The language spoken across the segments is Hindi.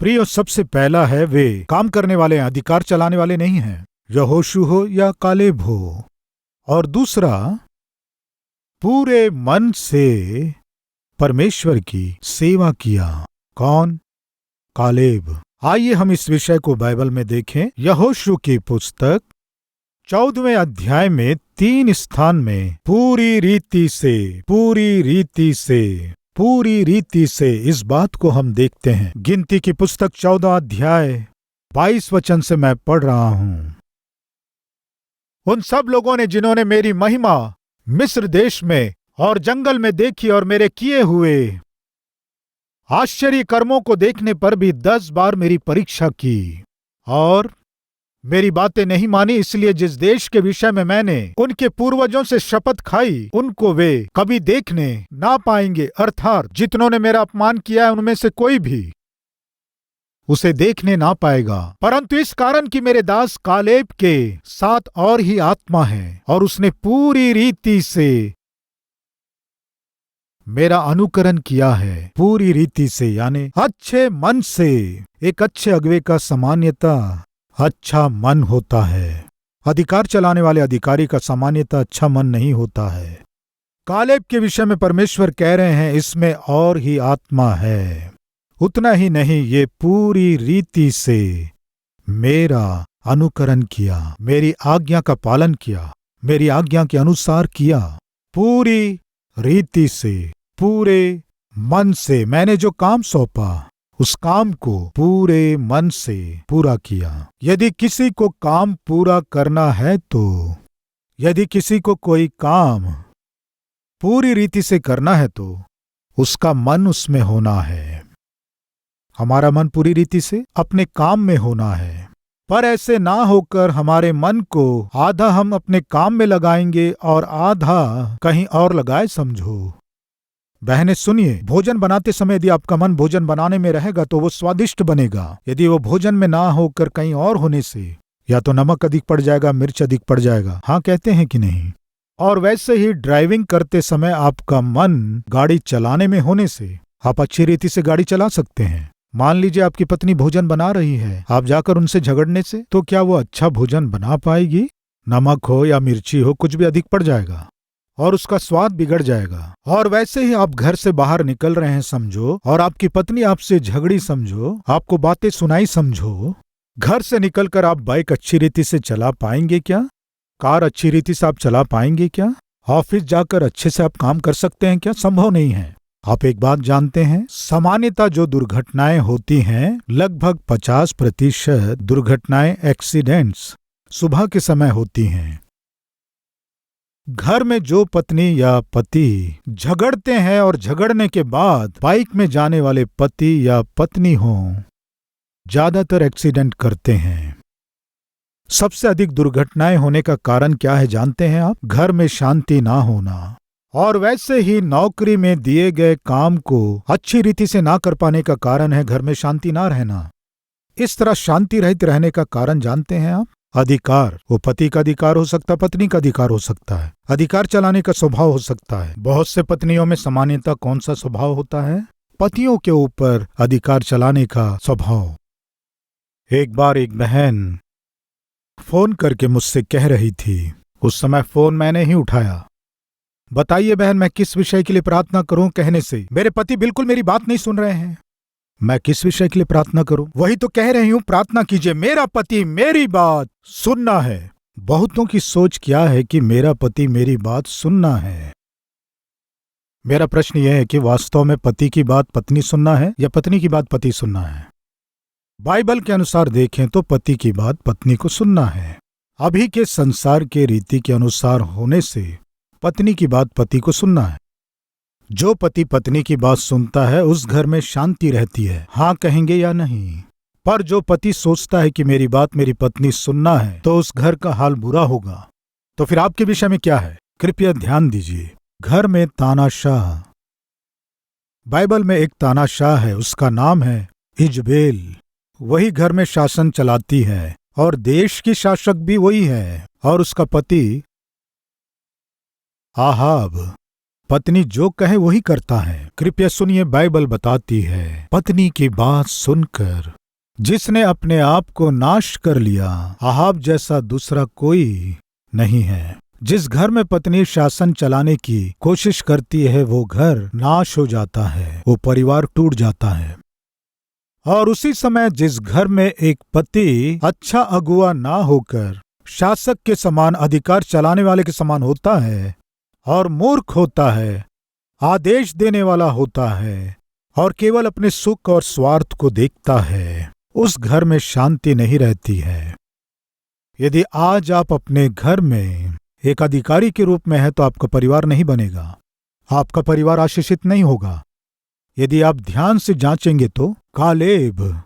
प्रिय, सबसे पहला है वे काम करने वाले हैं, अधिकार चलाने वाले नहीं हैं, यहोशू हो या कालेब हो। और दूसरा, पूरे मन से परमेश्वर की सेवा किया। कौन? कालेब। आइए हम इस विषय को बाइबल में देखें। यहोशू की पुस्तक 14वें अध्याय में 3 स्थान में पूरी रीति से इस बात को हम देखते हैं। गिनती की पुस्तक 14 अध्याय 22 वचन से मैं पढ़ रहा हूं। उन सब लोगों ने जिन्होंने मेरी महिमा मिस्र देश में और जंगल में देखी और मेरे किए हुए आश्चर्य कर्मों को देखने पर भी 10 बार मेरी परीक्षा की और मेरी बातें नहीं मानी, इसलिए जिस देश के विषय में मैंने उनके पूर्वजों से शपथ खाई उनको वे कभी देखने ना पाएंगे, अर्थात जितनों ने मेरा अपमान किया है उनमें से कोई भी उसे देखने ना पाएगा। परंतु इस कारण कि मेरे दास कालेब के साथ और ही आत्मा है और उसने पूरी रीति से मेरा अनुकरण किया है। पूरी रीति से यानी अच्छे मन से। एक अच्छे अगुवे का सामान्यता अच्छा मन होता है। अधिकार चलाने वाले अधिकारी का सामान्यता अच्छा मन नहीं होता है। कालेब के विषय में परमेश्वर कह रहे हैं इसमें और ही आत्मा है। उतना ही नहीं, ये पूरी रीति से मेरा अनुकरण किया, मेरी आज्ञा का पालन किया, मेरी आज्ञा के अनुसार किया। पूरी रीति से, पूरे मन से मैंने जो काम सौंपा उस काम को पूरे मन से पूरा किया। यदि किसी को काम पूरा करना है तो, यदि किसी को कोई काम पूरी रीति से करना है तो उसका मन उसमें होना है। हमारा मन पूरी रीति से अपने काम में होना है। पर ऐसे ना होकर हमारे मन को आधा हम अपने काम में लगाएंगे और आधा कहीं और लगाए समझो। बहनें सुनिए, भोजन बनाते समय यदि आपका मन भोजन बनाने में रहेगा तो वो स्वादिष्ट बनेगा। यदि वो भोजन में ना होकर कहीं और होने से या तो नमक अधिक पड़ जाएगा, मिर्च अधिक पड़ जाएगा। हाँ, कहते हैं कि नहीं? और वैसे ही ड्राइविंग करते समय आपका मन गाड़ी चलाने में होने से आप अच्छी रीति से गाड़ी चला सकते हैं। मान लीजिए आपकी पत्नी भोजन बना रही है, आप जाकर उनसे झगड़ने से तो क्या वो अच्छा भोजन बना पाएगी? नमक हो या मिर्ची हो, कुछ भी अधिक पड़ जाएगा और उसका स्वाद बिगड़ जाएगा। और वैसे ही आप घर से बाहर निकल रहे हैं समझो, और आपकी पत्नी आपसे झगड़ी समझो, आपको बातें सुनाई समझो। घर से निकलकर आप बाइक अच्छी रीति से चला पाएंगे क्या? कार अच्छी रीति से आप चला पाएंगे क्या? ऑफिस जाकर अच्छे से आप काम कर सकते हैं क्या? संभव नहीं है। आप एक बात जानते हैं, सामान्यतः जो दुर्घटनाएं होती हैं, लगभग 50% दुर्घटनाएं एक्सीडेंट्स सुबह के समय होती हैं। घर में जो पत्नी या पति झगड़ते हैं और झगड़ने के बाद बाइक में जाने वाले पति या पत्नी हों, ज्यादातर एक्सीडेंट करते हैं। सबसे अधिक दुर्घटनाएं होने का कारण क्या है जानते हैं आप? घर में शांति ना होना, और वैसे ही नौकरी में दिए गए काम को अच्छी रीति से ना कर पाने का कारण है घर में शांति ना रहना। इस तरह शांति रहित रहने का कारण जानते हैं आप? अधिकार। वो पति का अधिकार हो सकता है, पत्नी का अधिकार हो सकता है, अधिकार चलाने का स्वभाव हो सकता है। बहुत से पत्नियों में सामान्यतः कौन सा स्वभाव होता है? पतियों के ऊपर अधिकार चलाने का स्वभाव। एक बार एक बहन फोन करके मुझसे कह रही थी, उस समय फोन मैंने ही उठाया। बताइए बहन, मैं किस विषय के लिए प्रार्थना करूं? कहने से मेरे पति बिल्कुल मेरी बात नहीं सुन रहे हैं। मैं किस विषय के लिए प्रार्थना करूं? वही तो कह रही हूं, प्रार्थना कीजिए, मेरा पति मेरी बात सुनना है। बहुतों की सोच क्या है कि मेरा पति मेरी बात सुनना है। मेरा प्रश्न यह है कि वास्तव में पति की बात पत्नी सुनना है या पत्नी की बात पति सुनना है? बाइबल के अनुसार देखें तो पति की बात पत्नी को सुनना है। अभी के संसार के रीति के अनुसार होने से पत्नी की बात पति को सुनना है। जो पति पत्नी की बात सुनता है उस घर में शांति रहती है। हाँ कहेंगे या नहीं? पर जो पति सोचता है कि मेरी बात मेरी पत्नी सुनना है तो उस घर का हाल बुरा होगा। तो फिर आपके विषय में क्या है? कृपया ध्यान दीजिए। घर में तानाशाह। बाइबल में एक तानाशाह है, उसका नाम है इजबेल। वही घर में शासन चलाती है और देश की शासक भी वही है। और उसका पति आहाब पत्नी जो कहे वही करता है। कृपया सुनिए, बाइबल बताती है, पत्नी की बात सुनकर जिसने अपने आप को नाश कर लिया, अहाब जैसा दूसरा कोई नहीं है। जिस घर में पत्नी शासन चलाने की कोशिश करती है वो घर नाश हो जाता है, वो परिवार टूट जाता है। और उसी समय जिस घर में एक पति अच्छा अगुआ ना होकर शासक के समान, अधिकार चलाने वाले के समान होता है और मूर्ख होता है, आदेश देने वाला होता है और केवल अपने सुख और स्वार्थ को देखता है, उस घर में शांति नहीं रहती है। यदि आज आप अपने घर में एक अधिकारी के रूप में हैं तो आपका परिवार नहीं बनेगा, आपका परिवार आशीषित नहीं होगा। यदि आप ध्यान से जांचेंगे तो कालेब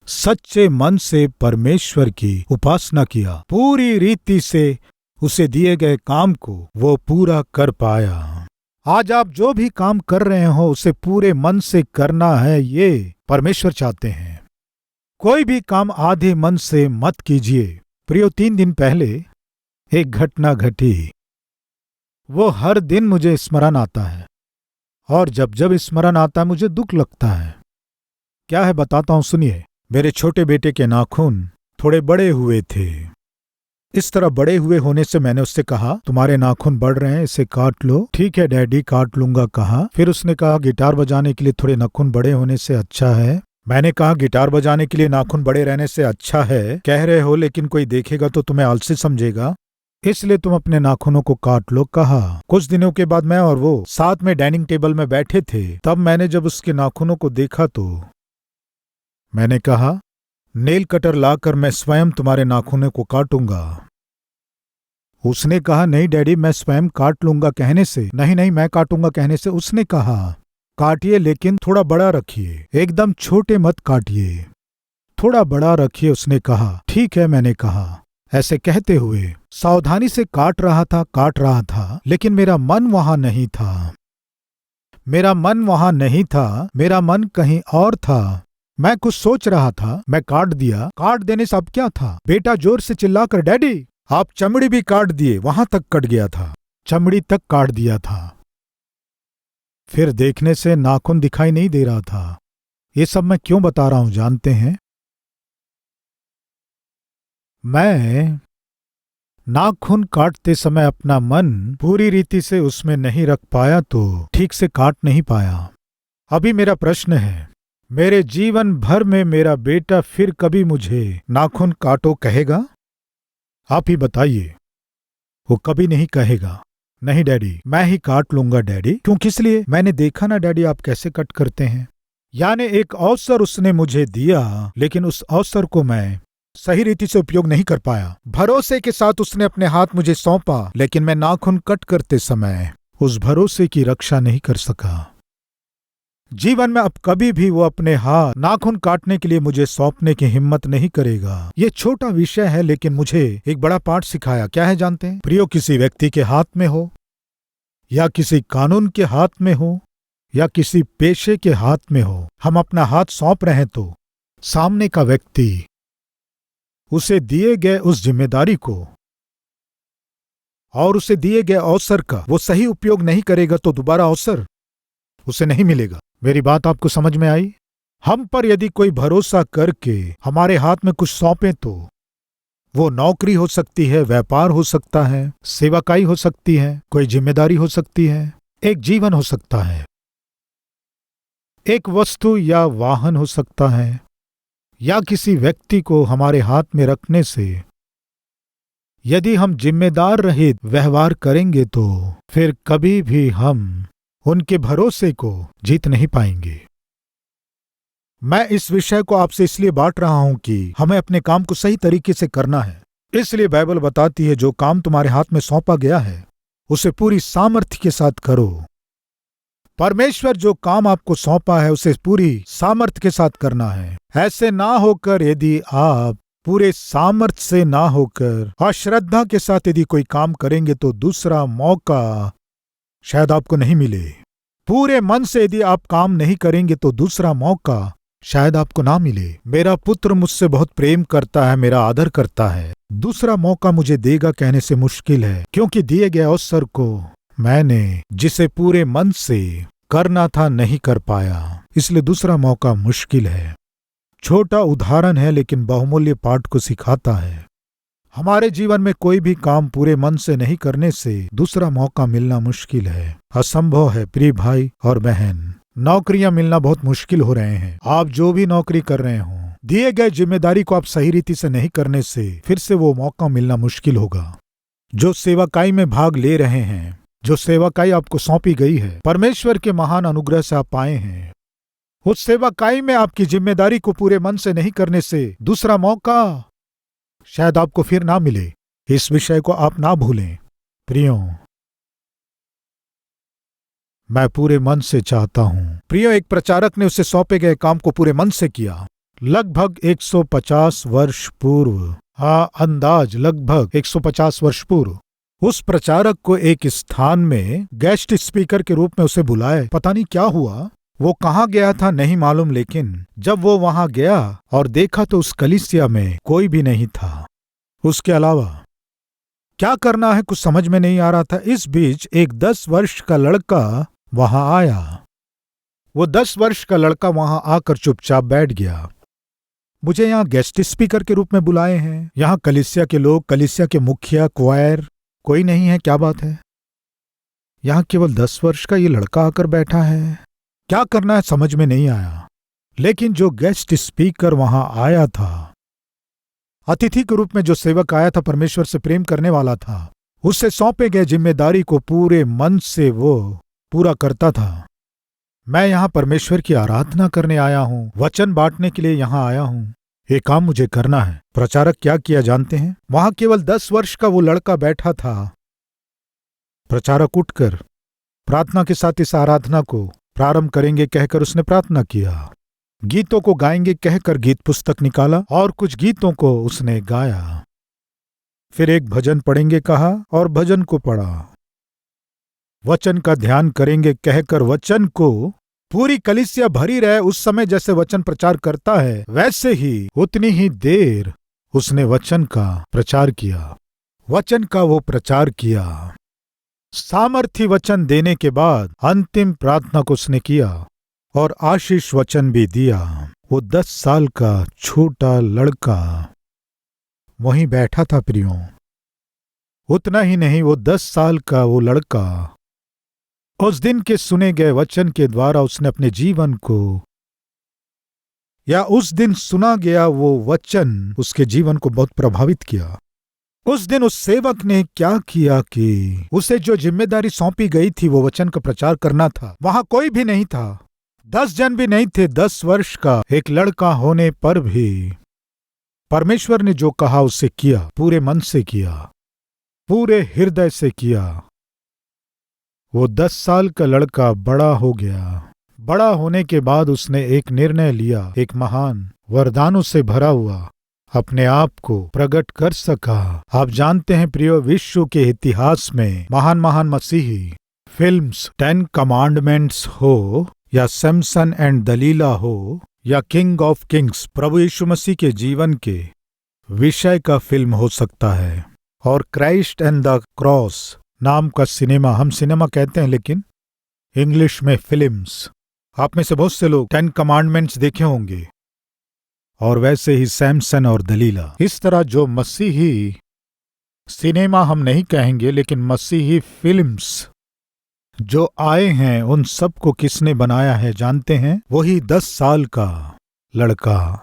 सच्चे मन से परमेश्वर की उपासना किया, पूरी रीति से उसे दिए गए काम को वो पूरा कर पाया। आज आप जो भी काम कर रहे हो उसे पूरे मन से करना है, ये परमेश्वर चाहते हैं। कोई भी काम आधे मन से मत कीजिए। प्रियो, 3 दिन पहले एक घटना घटी, वो हर दिन मुझे स्मरण आता है और जब जब स्मरण आता है मुझे दुख लगता है। क्या है बताता हूं, सुनिए। मेरे छोटे बेटे के नाखून थोड़े बड़े हुए थे। इस तरह बड़े हुए होने से मैंने उससे कहा, तुम्हारे नाखून बढ़ रहे हैं, इसे काट लो। ठीक है डैडी, काट लूंगा कहा। फिर उसने कहा, गिटार बजाने के लिए थोड़े नाखून बड़े होने से अच्छा है। मैंने कहा, गिटार बजाने के लिए नाखून बड़े रहने से अच्छा है कह रहे हो, लेकिन कोई देखेगा तो तुम्हें आलसी समझेगा, इसलिए तुम अपने नाखूनों को काट लो कहा। कुछ दिनों के बाद मैं और वो साथ में डाइनिंग टेबल में बैठे थे। तब मैंने जब उसके नाखूनों को देखा तो मैंने कहा, नेल कटर लाकर मैं स्वयं तुम्हारे नाखूनों को काटूंगा। उसने कहा, नहीं डैडी, मैं स्वयं काट लूंगा कहने से, नहीं नहीं मैं काटूंगा कहने से उसने कहा, काटिए लेकिन थोड़ा बड़ा रखिए, एकदम छोटे मत काटिए, थोड़ा बड़ा रखिए। उसने कहा, ठीक है मैंने कहा। ऐसे कहते हुए सावधानी से काट रहा था, लेकिन मेरा मन वहां नहीं था। मेरा मन वहां नहीं था, मेरा मन कहीं और था। मैं कुछ सोच रहा था, मैं काट दिया। काट देने से अब क्या था? बेटा जोर से चिल्लाकर, डैडी आप चमड़ी भी काट दिए। वहां तक कट गया था, चमड़ी तक काट दिया था। फिर देखने से नाखून दिखाई नहीं दे रहा था। ये सब मैं क्यों बता रहा हूं जानते हैं? मैं नाखून काटते समय अपना मन पूरी रीति से उसमें नहीं रख पाया तो ठीक से काट नहीं पाया। अभी मेरा प्रश्न है, मेरे जीवन भर में मेरा बेटा फिर कभी मुझे नाखून काटो कहेगा? आप ही बताइए। वो कभी नहीं कहेगा, नहीं डैडी मैं ही काट लूंगा डैडी। क्यों, किस लिए? मैंने देखा ना डैडी आप कैसे कट करते हैं। यानी एक अवसर उसने मुझे दिया, लेकिन उस अवसर को मैं सही रीति से उपयोग नहीं कर पाया। भरोसे के साथ उसने अपने हाथ मुझे सौंपा, लेकिन मैं नाखून कट करते समय उस भरोसे की रक्षा नहीं कर सका। जीवन में अब कभी भी वो अपने हाथ नाखून काटने के लिए मुझे सौंपने की हिम्मत नहीं करेगा। ये छोटा विषय है लेकिन मुझे एक बड़ा पाठ सिखाया। क्या है जानते हैं प्रियो? किसी व्यक्ति के हाथ में हो या किसी कानून के हाथ में हो या किसी पेशे के हाथ में हो, हम अपना हाथ सौंप रहे हैं तो सामने का व्यक्ति उसे दिए गए उस जिम्मेदारी को और उसे दिए गए अवसर का वो सही उपयोग नहीं करेगा तो दोबारा अवसर उसे नहीं मिलेगा। मेरी बात आपको समझ में आई? हम पर यदि कोई भरोसा करके हमारे हाथ में कुछ सौंपे तो वो नौकरी हो सकती है, व्यापार हो सकता है, सेवाकाई हो सकती है, कोई जिम्मेदारी हो सकती है, एक जीवन हो सकता है, एक वस्तु या वाहन हो सकता है, या किसी व्यक्ति को हमारे हाथ में रखने से यदि हम जिम्मेदार रहित व्यवहार करेंगे तो फिर कभी भी हम उनके भरोसे को जीत नहीं पाएंगे। मैं इस विषय को आपसे इसलिए बांट रहा हूं कि हमें अपने काम को सही तरीके से करना है। इसलिए बाइबल बताती है जो काम तुम्हारे हाथ में सौंपा गया है उसे पूरी सामर्थ्य के साथ करो। परमेश्वर जो काम आपको सौंपा है उसे पूरी सामर्थ्य के साथ करना है। ऐसे ना होकर यदि आप पूरे सामर्थ्य से ना होकर अश्रद्धा के साथ यदि कोई काम करेंगे तो दूसरा मौका शायद आपको नहीं मिले। पूरे मन से यदि आप काम नहीं करेंगे तो दूसरा मौका शायद आपको ना मिले। मेरा पुत्र मुझसे बहुत प्रेम करता है, मेरा आदर करता है, दूसरा मौका मुझे देगा कहने से मुश्किल है, क्योंकि दिए गए अवसर को मैंने जिसे पूरे मन से करना था नहीं कर पाया, इसलिए दूसरा मौका मुश्किल है। छोटा उदाहरण है लेकिन बहुमूल्य पाठ को सिखाता है। हमारे जीवन में कोई भी काम पूरे मन से नहीं करने से दूसरा मौका मिलना मुश्किल है, असंभव है। प्रिय भाई और बहन, नौकरियां मिलना बहुत मुश्किल हो रहे हैं। आप जो भी नौकरी कर रहे हो, दिए गए जिम्मेदारी को आप सही रीति से नहीं करने से फिर से वो मौका मिलना मुश्किल होगा। जो सेवाकाई में भाग ले रहे हैं, जो सेवाकाई आपको सौंपी गई है, परमेश्वर के महान अनुग्रह से आप पाए हैं, उस सेवाकाई में आपकी जिम्मेदारी को पूरे मन से नहीं करने से दूसरा मौका शायद आपको फिर ना मिले। इस विषय को आप ना भूलें। प्रियो, मैं पूरे मन से चाहता हूं। प्रियो, एक प्रचारक ने उसे सौंपे गए काम को पूरे मन से किया। लगभग 150 वर्ष पूर्व, अंदाज लगभग 150 वर्ष पूर्व, उस प्रचारक को एक स्थान में गेस्ट स्पीकर के रूप में उसे बुलाए। पता नहीं क्या हुआ, वो कहाँ गया था नहीं मालूम, लेकिन जब वो वहां गया और देखा तो उस कलीसिया में कोई भी नहीं था। उसके अलावा क्या करना है कुछ समझ में नहीं आ रहा था। इस बीच एक 10 वर्ष का लड़का वहां आया। वो 10 वर्ष का लड़का वहां आकर चुपचाप बैठ गया। मुझे यहाँ गेस्ट स्पीकर के रूप में बुलाए हैं, यहाँ कलीसिया के लोग, कलीसिया के मुखिया, क्वायर कोई नहीं है, क्या बात है? यहाँ केवल 10 वर्ष का ये लड़का आकर बैठा है। क्या करना है समझ में नहीं आया। लेकिन जो गेस्ट स्पीकर वहां आया था, अतिथि के रूप में जो सेवक आया था, परमेश्वर से प्रेम करने वाला था, उससे सौंपे गए जिम्मेदारी को पूरे मन से वो पूरा करता था। मैं यहाँ परमेश्वर की आराधना करने आया हूँ, वचन बांटने के लिए यहाँ आया हूँ, ये काम मुझे करना है। प्रचारक क्या किया जानते हैं? वहां केवल 10 वर्ष का वो लड़का बैठा था। प्रचारक उठकर प्रार्थना के साथ इस आराधना को प्रारंभ करेंगे कहकर उसने प्रार्थना किया। गीतों को गाएंगे कहकर गीत पुस्तक निकाला और कुछ गीतों को उसने गाया। फिर एक भजन पढ़ेंगे कहा और भजन को पढ़ा। वचन का ध्यान करेंगे कहकर वचन को पूरी कलीसिया भरी रहे उस समय जैसे वचन प्रचार करता है, वैसे ही उतनी ही देर उसने वचन का प्रचार किया। वचन का वो प्रचार किया। सामर्थी वचन देने के बाद अंतिम प्रार्थना को उसने किया और आशीष वचन भी दिया। वो 10 साल का छोटा लड़का वहीं बैठा था। प्रियो, उतना ही नहीं, वो 10 साल का वो लड़का उस दिन के सुने गए वचन के द्वारा उसने अपने जीवन को, या उस दिन सुना गया वो वचन उसके जीवन को बहुत प्रभावित किया। उस दिन उस सेवक ने क्या किया कि उसे जो जिम्मेदारी सौंपी गई थी वो वचन का प्रचार करना था, वहां कोई भी नहीं था, 10 जन भी नहीं थे। 10 वर्ष का एक लड़का होने पर भी परमेश्वर ने जो कहा उसे किया, पूरे मन से किया, पूरे हृदय से किया। वो 10 साल का लड़का बड़ा हो गया। बड़ा होने के बाद उसने एक निर्णय लिया, एक महान वरदानों से भरा हुआ अपने आप को प्रकट कर सका। आप जानते हैं प्रियो, विश्व के इतिहास में महान महान मसीही फिल्म्स 10 कमांडमेंट्स हो, या सैमसन एंड दलीला हो, या किंग ऑफ किंग्स प्रभु यीशु मसीह के जीवन के विषय का फिल्म हो सकता है, और क्राइस्ट एंड द क्रॉस नाम का सिनेमा, हम सिनेमा कहते हैं लेकिन इंग्लिश में फिल्म्स। आप में से बहुत से लोग 10 कमांडमेंट्स देखे होंगे, और वैसे ही सैमसन और दलीला। इस तरह जो मसीही सिनेमा हम नहीं कहेंगे लेकिन मसीही फिल्म्स जो आए हैं, उन सब को किसने बनाया है जानते हैं? वही 10 साल का लड़का।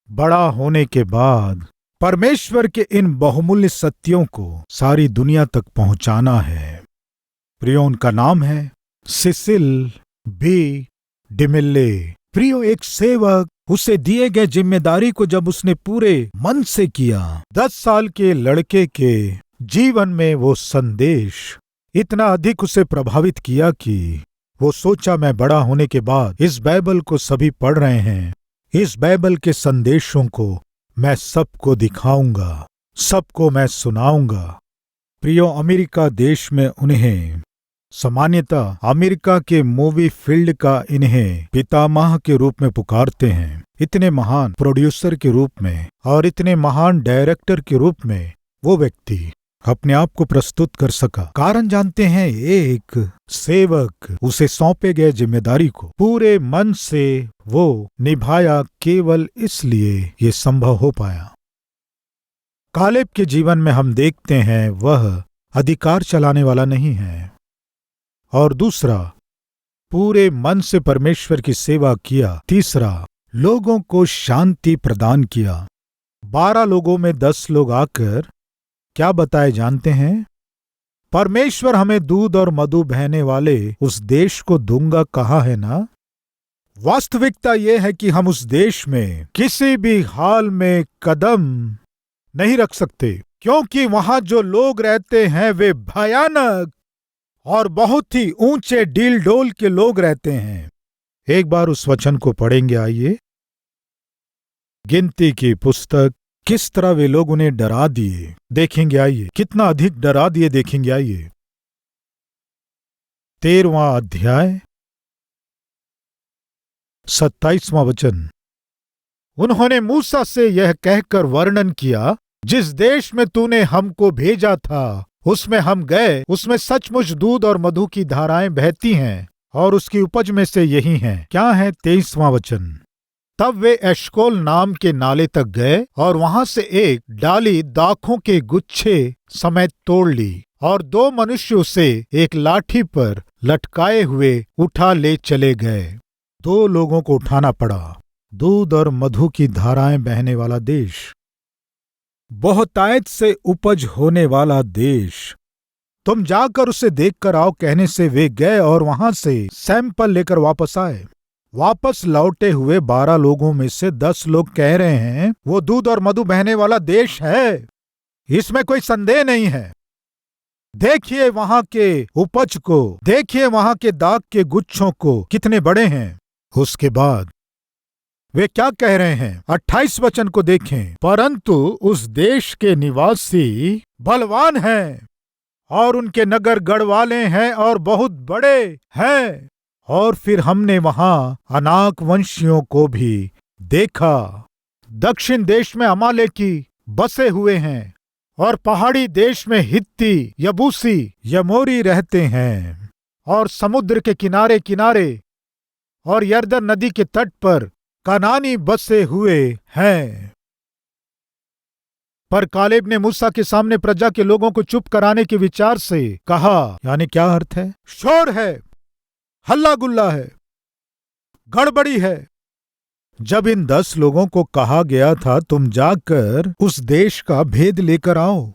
बड़ा होने के बाद परमेश्वर के इन बहुमूल्य सत्यों को सारी दुनिया तक पहुंचाना है। प्रियो, उनका नाम है सिसिल बी डिमिल्ले। प्रियो, एक सेवक, उसे दिए गए जिम्मेदारी को जब उसने पूरे मन से किया, 10 साल के लड़के के जीवन में वो संदेश इतना अधिक उसे प्रभावित किया कि वो सोचा मैं बड़ा होने के बाद इस बाइबल को सभी पढ़ रहे हैं, इस बाइबल के संदेशों को मैं सबको दिखाऊंगा, सबको मैं सुनाऊंगा। प्रियो, अमेरिका देश में उन्हें सामान्यतः अमेरिका के मूवी फील्ड का इन्हें पितामह के रूप में पुकारते हैं। इतने महान प्रोड्यूसर के रूप में और इतने महान डायरेक्टर के रूप में वो व्यक्ति अपने आप को प्रस्तुत कर सका। कारण जानते हैं, एक सेवक उसे सौंपे गए जिम्मेदारी को पूरे मन से वो निभाया, केवल इसलिए ये संभव हो पाया। कालेब के जीवन में हम देखते हैं वह अधिकार चलाने वाला नहीं है, और दूसरा, पूरे मन से परमेश्वर की सेवा किया। तीसरा, लोगों को शांति प्रदान किया। 12 लोगों में 10 लोग आकर क्या बताए जानते हैं? परमेश्वर हमें दूध और मधु बहने वाले उस देश को दूंगा कहा है ना। वास्तविकता यह है कि हम उस देश में किसी भी हाल में कदम नहीं रख सकते, क्योंकि वहां जो लोग रहते हैं वे भयानक और बहुत ही ऊंचे डील डोल के लोग रहते हैं। एक बार उस वचन को पढ़ेंगे, आइए। गिनती की पुस्तक, किस तरह वे लोग उन्हें डरा दिए देखेंगे, आइए। कितना अधिक डरा दिए देखेंगे, आइए। 13वां अध्याय 27वां वचन। उन्होंने मूसा से यह कहकर वर्णन किया, जिस देश में तूने हमको भेजा था उसमें हम गए, उसमें सचमुच दूध और मधु की धाराएं बहती हैं, और उसकी उपज में से यही हैं। क्या है 23वां वचन। तब वे एशकोल नाम के नाले तक गए और वहां से एक डाली दाखों के गुच्छे समेत तोड़ ली, और 2 मनुष्य उसे एक लाठी पर लटकाए हुए उठा ले चले गए। 2 लोगों को उठाना पड़ा। दूध और मधु की धाराएं बहने वाला देश, बहुतायत से उपज होने वाला देश। तुम जाकर उसे देखकर आओ कहने से वे गए और वहां से सैंपल लेकर वापस आए। वापस लौटे हुए 12 लोगों में से 10 लोग कह रहे हैं वो दूध और मधु बहने वाला देश है, इसमें कोई संदेह नहीं है। देखिए वहां के उपज को, देखिए वहां के दाख के गुच्छों को, कितने बड़े हैं। उसके बाद वे क्या कह रहे हैं, 28 वचन को देखें। परंतु उस देश के निवासी बलवान हैं और उनके नगर गढ़वाले हैं और बहुत बड़े हैं। और फिर हमने वहां अनाक वंशियों को भी देखा। दक्षिण देश में अमालेकी बसे हुए हैं, और पहाड़ी देश में हित्ती, यबूसी, यमोरी रहते हैं, और समुद्र के किनारे किनारे और यरदन नदी के तट पर कनानी बसे हुए हैं। पर कालेब ने मूसा के सामने प्रजा के लोगों को चुप कराने के विचार से कहा, यानी क्या अर्थ है? शोर है, हल्ला गुल्ला है, गड़बड़ी है। जब इन 10 लोगों को कहा गया था तुम जाकर उस देश का भेद लेकर आओ,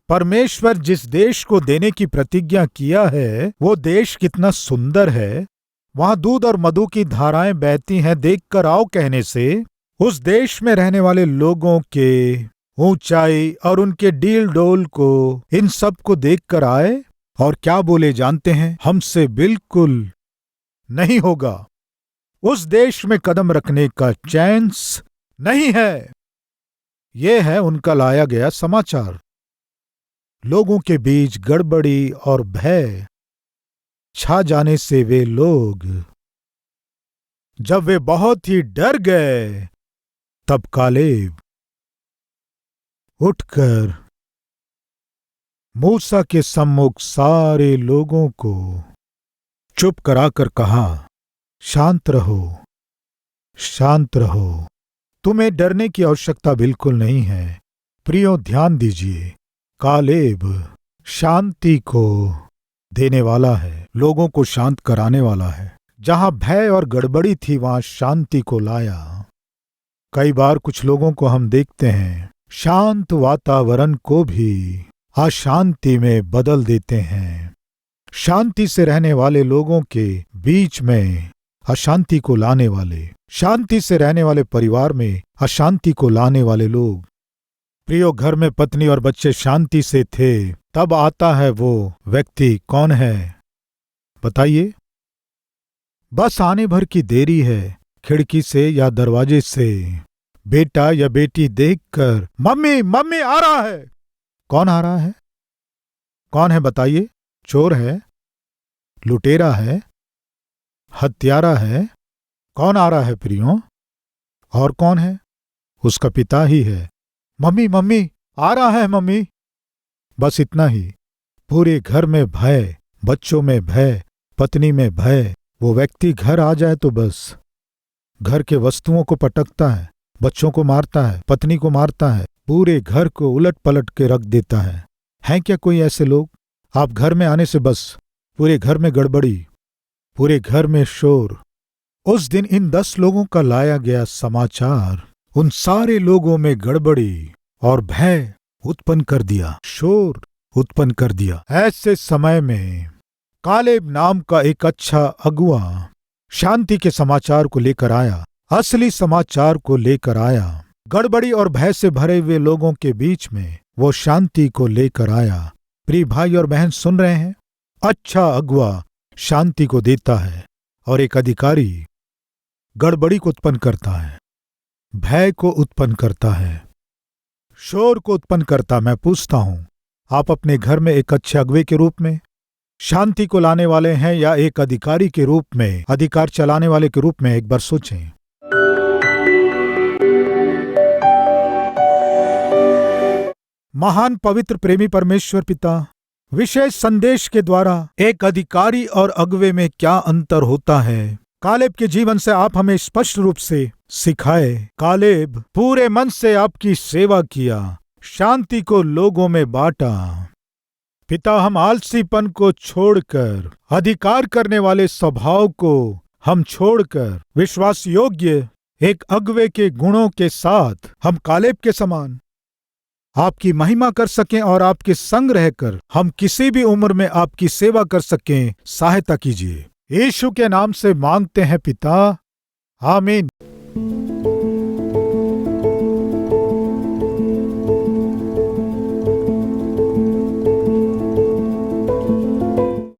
परमेश्वर जिस देश को देने की प्रतिज्ञा किया है वो देश कितना सुंदर है, वहां दूध और मधु की धाराएं बहती हैं, देख कर आओ कहने से उस देश में रहने वाले लोगों के ऊंचाई और उनके डील डोल को, इन सब को देख कर आए और क्या बोले जानते हैं? हमसे बिल्कुल नहीं होगा, उस देश में कदम रखने का चांस नहीं है। यह है उनका लाया गया समाचार। लोगों के बीच गड़बड़ी और भय छा जाने से वे लोग, जब वे बहुत ही डर गए, तब कालेब उठकर मूसा के सम्मुख सारे लोगों को चुप कराकर कहा, शांत रहो, शांत रहो, तुम्हें डरने की आवश्यकता बिल्कुल नहीं है। प्रियो ध्यान दीजिए, कालेब शांति को देने वाला है, लोगों को शांत कराने वाला है। जहां भय और गड़बड़ी थी वहां शांति को लाया। कई बार कुछ लोगों को हम देखते हैं शांत वातावरण को भी अशांति में बदल देते हैं। शांति से रहने वाले लोगों के बीच में अशांति को लाने वाले, शांति से रहने वाले परिवार में अशांति को लाने वाले लोग। प्रियो, घर में पत्नी और बच्चे शांति से थे, तब आता है वो व्यक्ति, कौन है बताइए? बस आने भर की देरी है, खिड़की से या दरवाजे से बेटा या बेटी देखकर मम्मी मम्मी आ रहा है। कौन आ रहा है? कौन है बताइए? चोर है, लुटेरा है, हत्यारा है? कौन आ रहा है प्रियो? और कौन है? उसका पिता ही है। मम्मी मम्मी आ रहा है मम्मी। बस इतना ही। पूरे घर में भय, बच्चों में भय, पत्नी में भय। वो व्यक्ति घर आ जाए तो बस घर के वस्तुओं को पटकता है, बच्चों को मारता है, पत्नी को मारता है, पूरे घर को उलट पलट के रख देता है। हैं क्या कोई ऐसे लोग? आप घर में आने से बस पूरे घर में गड़बड़ी, पूरे घर में शोर। उस दिन इन 10 लोगों का लाया गया समाचार उन सारे लोगों में गड़बड़ी और भय उत्पन्न कर दिया, शोर उत्पन्न कर दिया। ऐसे समय में कालेब नाम का एक अच्छा अगुआ शांति के समाचार को लेकर आया, असली समाचार को लेकर आया। गड़बड़ी और भय से भरे हुए लोगों के बीच में वो शांति को लेकर आया। प्रिय भाई और बहन, सुन रहे हैं? अच्छा अगुआ शांति को देता है और एक अधिकारी गड़बड़ी को उत्पन्न करता है, भय को उत्पन्न करता है, शोर को उत्पन्न करता। मैं पूछता हूं, आप अपने घर में एक अच्छे अगुवे के रूप में शांति को लाने वाले हैं या एक अधिकारी के रूप में, अधिकार चलाने वाले के रूप में? एक बार सोचें। महान पवित्र प्रेमी परमेश्वर पिता, विशेष संदेश के द्वारा एक अधिकारी और अगुवे में क्या अंतर होता है, कालेब के जीवन से आप हमें स्पष्ट रूप से सिखाए। कालेब पूरे मन से आपकी सेवा किया, शांति को लोगों में बांटा। पिता, हम आलसीपन को छोड़कर, अधिकार करने वाले स्वभाव को हम छोड़कर, विश्वास योग्य एक अगुवे के गुणों के साथ हम कालेब के समान आपकी महिमा कर सकें और आपके संग रहकर हम किसी भी उम्र में आपकी सेवा कर सकें। सहायता कीजिए। यीशु के नाम से मांगते हैं पिता, आमीन।